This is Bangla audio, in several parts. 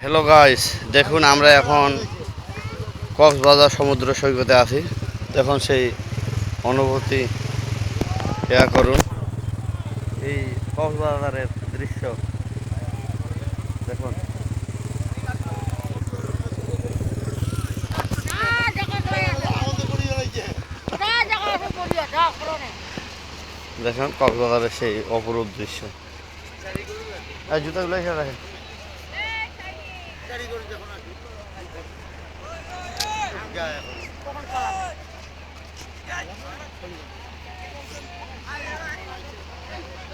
হ্যালো গাইস, দেখুন আমরা এখন কক্সবাজার সমুদ্র সৈকতে আছি। দেখুন সেই অনুভূতি শেয়ার করুন। এই কক্সবাজারের দৃশ্য দেখুন। দেখুন কক্সবাজারের সেই অপরূপ দৃশ্য। জুতাগুলো এখানে রাখেন।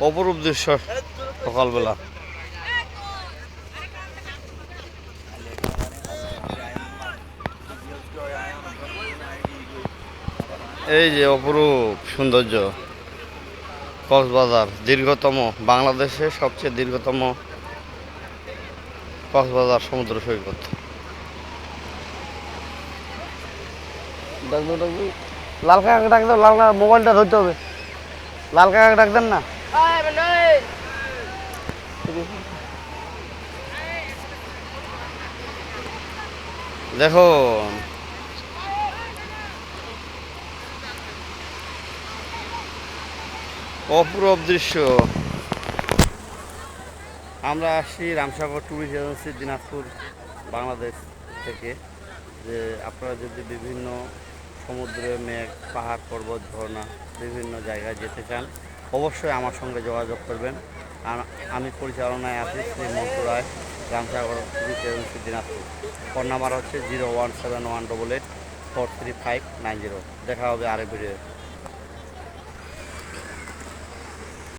অপরূপ দৃশ্য সকালবেলা। এই যে অপরূপ সৌন্দর্য কক্সবাজার, দীর্ঘতম বাংলাদেশের সবচেয়ে দীর্ঘতম কক্সবাজার সমুদ্র সৈকত। লাল কাকা ডাক দাও, লাল কাকা মোবাইলটা ধরতে হবে। লাল কাকা ডাক দেন না। দেখুন অপূরব দৃশ্য। আমরা আসছি রামসাগর ট্যুরিস্ট এজেন্সি, দিনাজপুর, বাংলাদেশ থেকে। যে আপনারা যদি বিভিন্ন সমুদ্রে, মেঘ, পাহাড়, পর্বত, ঝর্ণা বিভিন্ন জায়গায় যেতে চান, অবশ্যই আমার সঙ্গে যোগাযোগ করবেন। আর আমি পরিচালনায় আছি Shri Montu Roy, Ramsagar tourist agency, Dinajpur. Phone number হচ্ছে 01718884359 দেখা হবে আরেক ভিডিও।